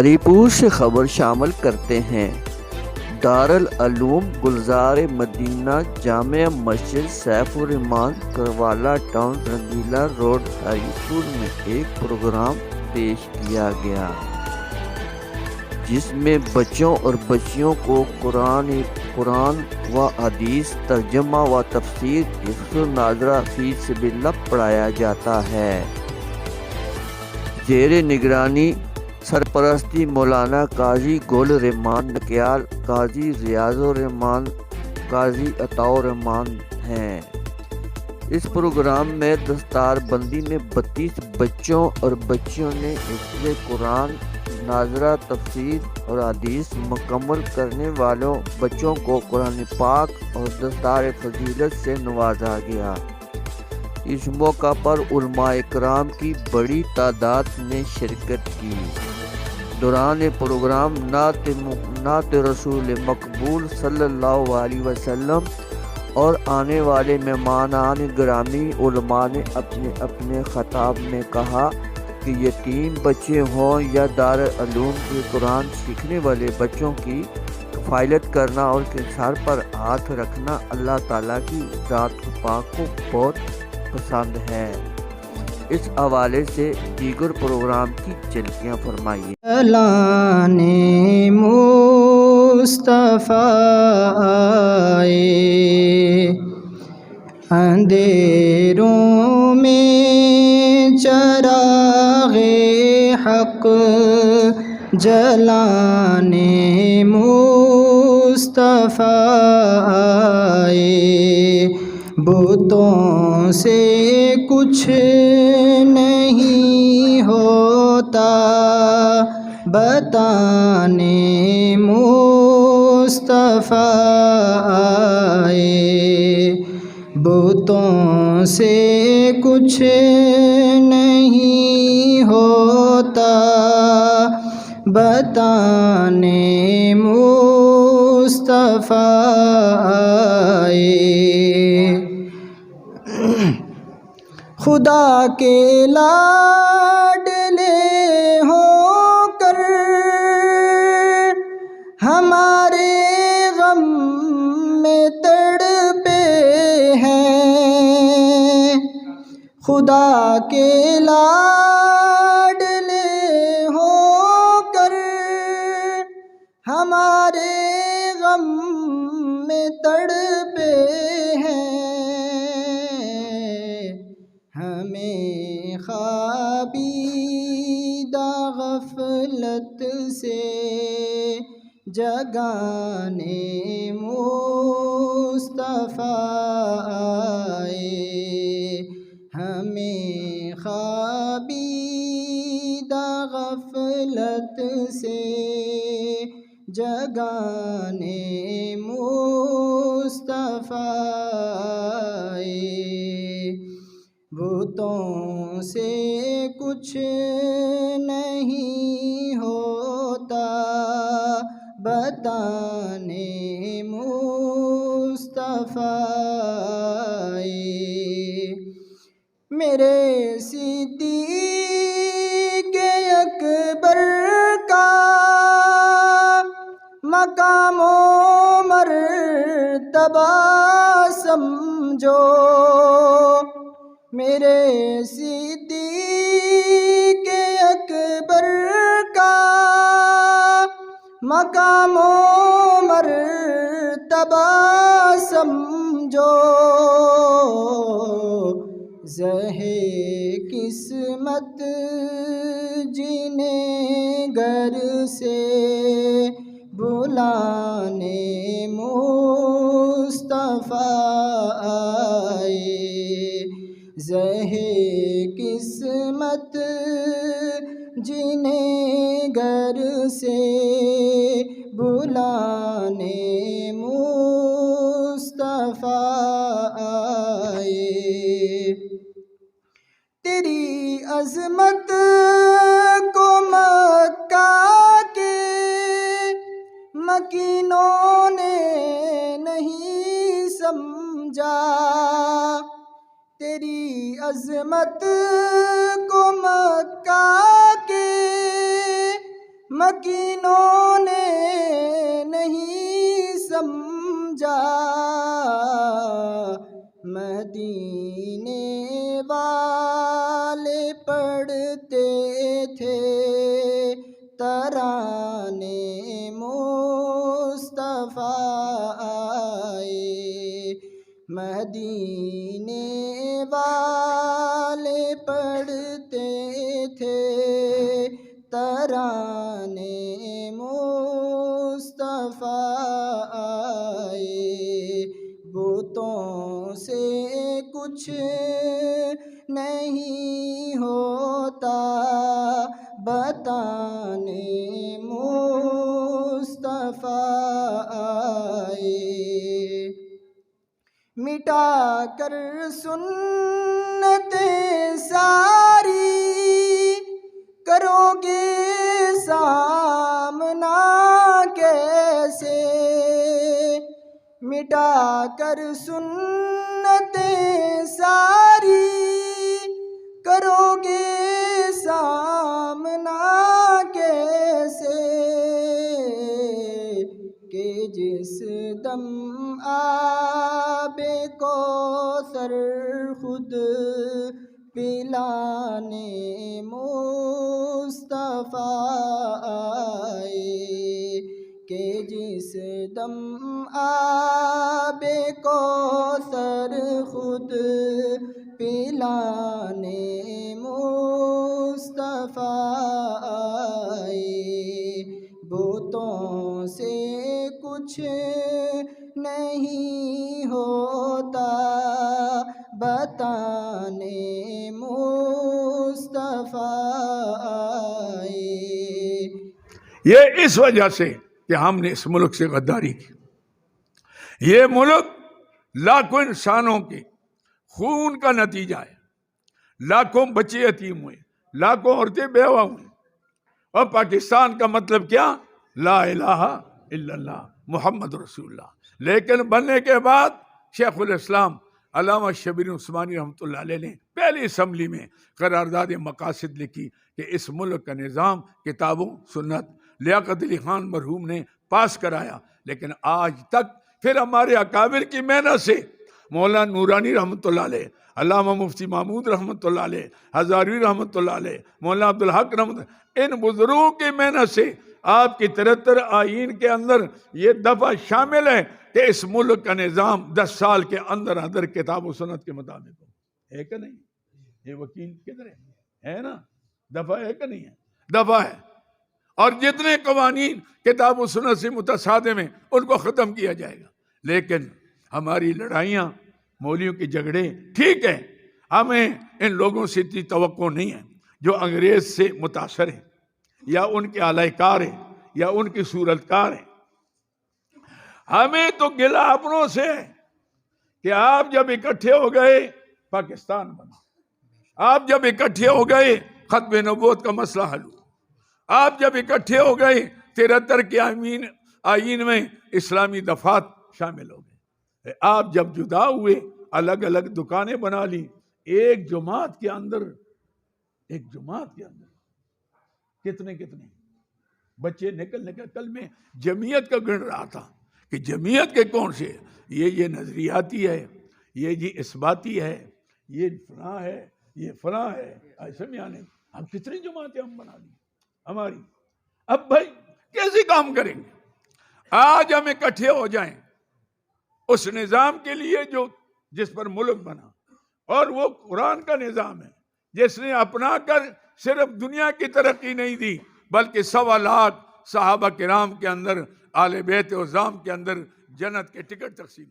ہری پور سے خبر شامل کرتے ہیں۔ دارالعلوم گلزار مدینہ جامع مسجد سیف الرحمان کروالا ٹاؤن رنگیلا روڈ ہری پور میں ایک پروگرام پیش کیا گیا جس میں بچوں اور بچیوں کو قرآن و حدیث ترجمہ و تفسیر حفظ و ناظرہ فی سبیل اللہ پڑھایا جاتا ہے۔ زیر نگرانی سرپرستی مولانا قاضی گل الرحمان نکیال، قاضی ریاض الرحمان، قاضی عطاء الرحمان ہیں۔ اس پروگرام میں دستار بندی میں 32 بچوں اور بچیوں نے حفظ قرآن، ناظرہ تفسیر اور حدیث مکمل کرنے والوں بچوں کو قرآن پاک اور دستار فضیلت سے نوازا گیا۔ اس موقع پر علماء کرام کی بڑی تعداد نے شرکت کی۔ دوران پروگرام نعت رسول مقبول صلی اللہ علیہ وسلم اور آنے والے مہمانان گرامی علماء نے اپنے اپنے خطاب میں کہا کہ یتیم بچے ہوں یا دارالعلوم کے قرآن سیکھنے والے بچوں کی کفالت کرنا اور ان کے سر پر ہاتھ رکھنا اللہ تعالیٰ کی ذات پاک کو بہت پسند ہے۔ اس حوالے سے دیگر پروگرام کی جھلکیاں فرمائیے۔ اعلان مصطفیٰ آئے، اندھیروں میں چراغ حق جلانے مصطفیٰ آئے، بتوں سے کچھ نہیں ہوتا بتانے مصطفیٰ آئے، بتوں سے کچھ نہیں ہوتا بتانے مصطفیٰ آئے۔ خدا کے لاڈلے ہو کر ہمارے غم میں تڑپے ہیں، خدا کے لاڈلے ہو کر ہمارے غم میں تڑپے ہیں، ہمیں خوابیدہ غفلت سے جگانے مصطفیٰ آئے، ہمیں خوابیدہ غفلت سے جگانے مصطفیٰ آئے، بتوں سے کچھ نہیں ہوتا بتانے مصطفیٰ آئے، میرے صدیق اکبر کا مقام و مرتبہ سمجھو، میرے صدیق اکبر کا مقام و مرتبہ سمجھو، زہے قسمت جنہیں گھر سے بلانے مصطفیٰ آئے، زہے قسمت جنہیں گھر سے بلانے مصطفیٰ آئے، تیری عظمت کو مکہ کے مکینوں نے نہیں سمجھا، تیری عظمت کو مکہ کے مکینوں نے نہیں سمجھا، مدینے والے پڑھتے تھے ترانے مصطفیٰ آئے، مدینے والے پڑھتے تھے ترانے مصطفیٰ آئے، بتوں سے کچھ نہیں ہوتا بتانے مصطفیٰ آئے، مٹا کر سنتیں ساری کرو گے سامنا کیسے، مٹا کر سنتیں ساری کرو گے سامنا کیسے، کہ جس دم آب کوثر خود پلانے مصطفیٰ آئے، کہ جس دم آب کوثر خود پلانے مصطفیٰ آئے، بتوں سے کچھ نہیں ہوتا بتانے مصطفیٰ آئے۔ یہ اس وجہ سے کہ ہم نے اس ملک سے غداری کی۔ یہ ملک لاکھوں انسانوں کے خون کا نتیجہ ہے، لاکھوں بچے یتیم ہوئے، لاکھوں عورتیں بیوہ ہوئیں، اور پاکستان کا مطلب کیا؟ لا الہ الا اللہ محمد رسول اللہ۔ لیکن بننے کے بعد شیخ الاسلام علامہ شبیر عثمانی رحمۃ اللہ علیہ نے پہلی اسمبلی میں قرارداد مقاصد لکھی کہ اس ملک کا نظام کتابوں سنت لیاقت علی خان مرحوم نے پاس کرایا، لیکن آج تک پھر ہمارے اکابر کی محنت سے مولانا نورانی رحمۃ اللہ علیہ، علامہ مفتی محمود رحمۃ اللہ علیہ، ہزاروی رحمۃ اللہ علیہ، مولانا عبدالحق رحمۃ اللہ، ان بزرگوں کی محنت سے آپ کی 73 آئین کے اندر یہ دفعہ شامل ہے کہ اس ملک کا نظام 10 سال کے اندر اندر کتاب و سنت کے مطابق ہو۔ ہے کہ نہیں؟ یہ وکیل کدھر ہے نا؟ دفعہ ہے کہ نہیں ہے؟ دفعہ ہے۔ اور جتنے قوانین کتاب و سنت سے متصادم ہیں ان کو ختم کیا جائے گا۔ لیکن ہماری لڑائیاں، مولویوں کے جھگڑے، ٹھیک ہے، ہمیں ان لوگوں سے اتنی توقع نہیں ہے جو انگریز سے متاثر ہیں یا ان کے اعلی کار ہیں یا ان کی صورتکار ہیں۔ ہمیں تو گلہ اپنوں سے ہے کہ آپ جب اکٹھے ہو گئے پاکستان بنا، آپ جب اکٹھے ہو گئے ختم نبوت کا مسئلہ حل ہوا، آپ جب اکٹھے ہو گئے 73 کے آئین میں اسلامی دفعات شامل ہو گئے، آپ جب جدا ہوئے الگ الگ دکانیں بنا لی، ایک جماعت کے اندر کتنے بچے نکل کل میں جمعیت کا گن رہا تھا کہ جمعیت کے کون سے، یہ نظریاتی ہے، یہ اثباتی ہے، یہ فلاں ہے، یہ فلاں ہے، ایسے میں آنے ہم کتنی جماعتیں ہم بنا لی ہماری۔ اب بھائی کیسے کام کریں گے؟ آج ہم اکٹھے ہو جائیں اس نظام کے لیے جس پر ملک بنا، اور وہ قرآن کا نظام ہے جس نے اپنا کر صرف دنیا کی ترقی نہیں دی بلکہ 1.25 لاکھ صحابہ کرام کے اندر، آل بیت عظام کے اندر جنت کے ٹکٹ تقسیم